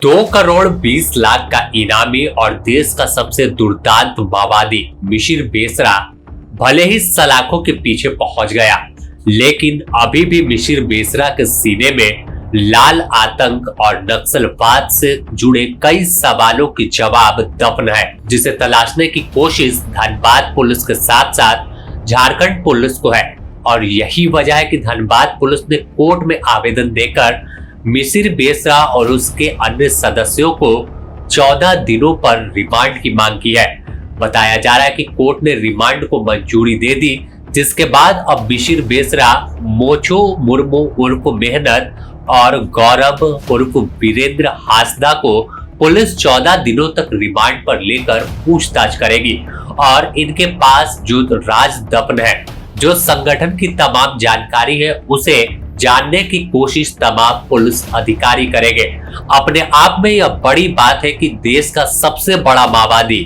2 करोड़ 20 लाख का इनामी और देश का सबसे दुर्दांत माओवादी मिशिर बेसरा भले ही सलाखों के पीछे पहुंच गया, लेकिन अभी भी मिशिर बेसरा के सीने में लाल आतंक और नक्सलवाद से जुड़े कई सवालों की जवाब दफन है, जिसे तलाशने की कोशिश धनबाद पुलिस के साथ साथ झारखंड पुलिस को है। और यही वजह है कि धनबाद पुलिस ने कोर्ट में आवेदन देकर मिशिर बेसरा और उसके अन्य सदस्यों को 14 दिनों पर रिमांड की मांग की है। बताया जा रहा है कि कोर्ट ने रिमांड को मंजूरी दे दी, जिसके बाद अब मिशिर बेसरा, मोचो मुर्मू उर्फ मेहनत और गौरव उर्फ वीरेंद्र हासदा को पुलिस 14 दिनों तक रिमांड पर लेकर पूछताछ करेगी और इनके पास जो राज दफन है, जो संगठन की तमाम जानकारी है, उसे जानने की कोशिश तमाम पुलिस अधिकारी करेंगे। अपने आप में यह बड़ी बात है कि देश का सबसे बड़ा माओवादी,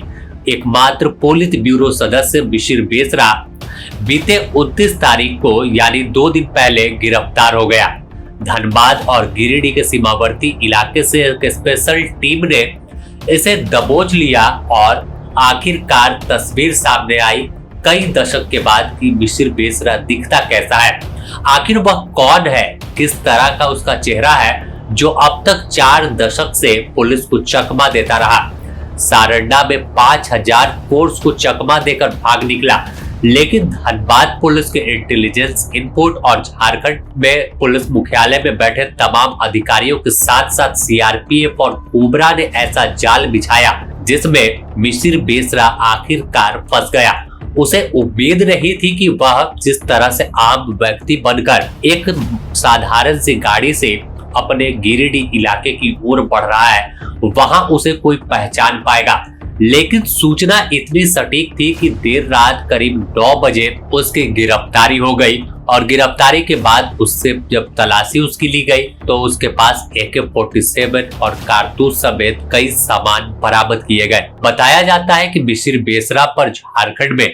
एकमात्र पोलित ब्यूरो सदस्य मिशिर बेसरा बीते 29 तारीख को यानी 2 दिन पहले गिरफ्तार हो गया। धनबाद और गिरिडीह के सीमावर्ती इलाके से एक स्पेशल टीम ने इसे दबोच लिया और आखिरकार तस्वीर सामने आई कई दशक के बाद कि मिशिर बेसरा दिखता कैसा है, आखिर वह कौन है, किस तरह का उसका चेहरा है, जो अब तक 4 दशक से पुलिस को चकमा देता रहा। सारंडा में 5000 फोर्स को चकमा देकर भाग निकला, लेकिन धनबाद पुलिस के इंटेलिजेंस इनपुट और झारखंड में पुलिस मुख्यालय में बैठे तमाम अधिकारियों के साथ साथ सीआरपीएफ और कोबरा ने ऐसा जाल बिछाया जिसमें मिशिर बेसरा आखिरकार फंस गया। उसे उम्मीद नहीं थी कि वह जिस तरह से आम व्यक्ति बनकर एक साधारण सी गाड़ी से अपने गिरिडीह इलाके की ओर बढ़ रहा है, वहां उसे कोई पहचान पाएगा। लेकिन सूचना इतनी सटीक थी कि देर रात करीब 9 बजे उसकी गिरफ्तारी हो गई और गिरफ्तारी के बाद उससे जब तलाशी उसकी ली गई तो उसके पास AK-47 और कारतूस समेत कई सामान बरामद किए गए। बताया जाता है कि मिशिर बेसरा पर झारखंड में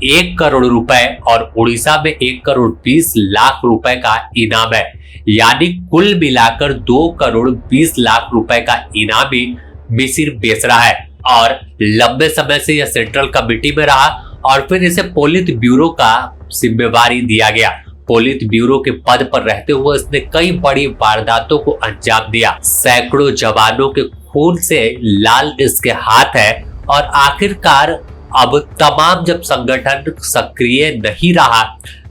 1 करोड़ रुपए और उड़ीसा में 1 करोड़ 20 लाख रुपए का इनाम है, यानी कुल मिलाकर 2 करोड़ 20 लाख रुपए का इनामी मिशिर बेसरा है। और लंबे समय से यह सेंट्रल कमेटी में रहा और फिर इसे पोलित ब्यूरो का जिम्मेवारी दिया गया। पोलित ब्यूरो के पद पर रहते हुए इसने कई बड़ी वारदातों को अंजाम दिया। सैकड़ों जवानों के खून से लाल इसके हाथ है और आखिरकार अब तमाम जब संगठन सक्रिय नहीं रहा,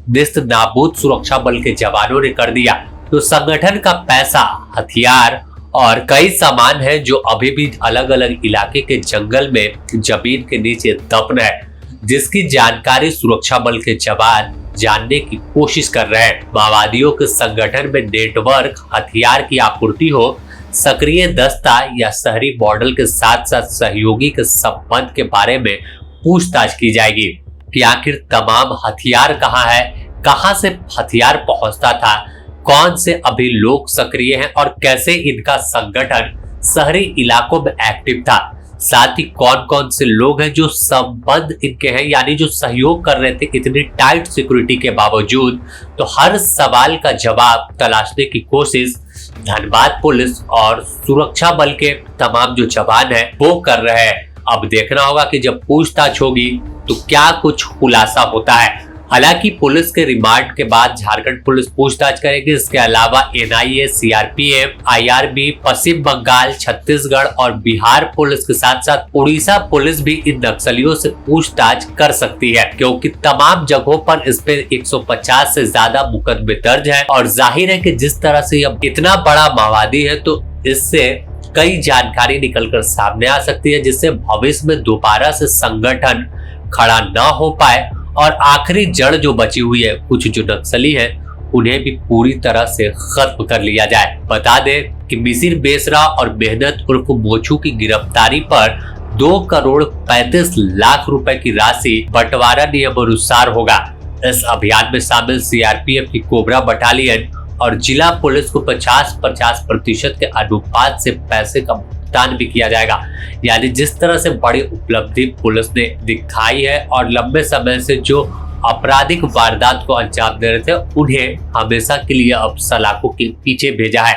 निस्त नाबूद सुरक्षा बल के जवानों ने कर दिया, तो संगठन का पैसा, हथियार और कई सामान है जो अभी भी अलग अलग इलाके के जंगल में जमीन के नीचे दफन है, जिसकी जानकारी सुरक्षा बल के जवान जानने की कोशिश कर रहे हैं। माओवादियों के संगठन में नेटवर्क, हथियार की आपूर्ति हो, सक्रिय दस्ता या शहरी मॉडल के साथ साथ सहयोगी के संबंध के बारे में पूछताछ की जाएगी कि आखिर तमाम हथियार कहाँ है, कहाँ से हथियार पहुंचता था, कौन से अभी लोग सक्रिय हैं और कैसे इनका संगठन शहरी इलाकों में एक्टिव था, साथ ही कौन कौन से लोग हैं जो संबंध इनके हैं, यानी जो सहयोग कर रहे थे इतनी टाइट सिक्योरिटी के बावजूद। तो हर सवाल का जवाब तलाशने की कोशिश धनबाद पुलिस और सुरक्षा बल के तमाम जो जवान हैं वो कर रहे हैं। अब देखना होगा कि जब पूछताछ होगी तो क्या कुछ खुलासा होता है। हालांकि पुलिस के रिमांड के बाद झारखंड पुलिस पूछताछ करेगी। इसके अलावा NIA, CRPF, IRB, पश्चिम बंगाल, छत्तीसगढ़ और बिहार पुलिस के साथ साथ उड़ीसा पुलिस भी इन नक्सलियों से पूछताछ कर सकती है, क्योंकि तमाम जगहों पर इस पे 150 से ज्यादा मुकदमे दर्ज है। और जाहिर है कि जिस तरह से यह इतना बड़ा माओवादी है तो इससे कई जानकारी निकलकर सामने आ सकती है, जिससे भविष्य में दोबारा से संगठन खड़ा न हो पाए और आखिरी जड़ जो बची हुई है, कुछ जो नक्सली है, उन्हें भी पूरी तरह से खत्म कर लिया जाए। बता दें कि मिशिर बेसरा और मेहनत उर्फ मोचू की गिरफ्तारी पर 2 करोड़ 35 लाख रुपए की राशि बंटवारा नियम अनुसार होगा। इस अभियान में शामिल CRPF की कोबरा बटालियन और जिला पुलिस को 50-50% के अनुपात से पैसे का भुगतान भी किया जाएगा। यानी जिस तरह से बड़ी उपलब्धि पुलिस ने दिखाई है और लंबे समय से जो आपराधिक वारदात को अंजाम दे रहे थे, उन्हें हमेशा के लिए अब सलाखों के पीछे भेजा है।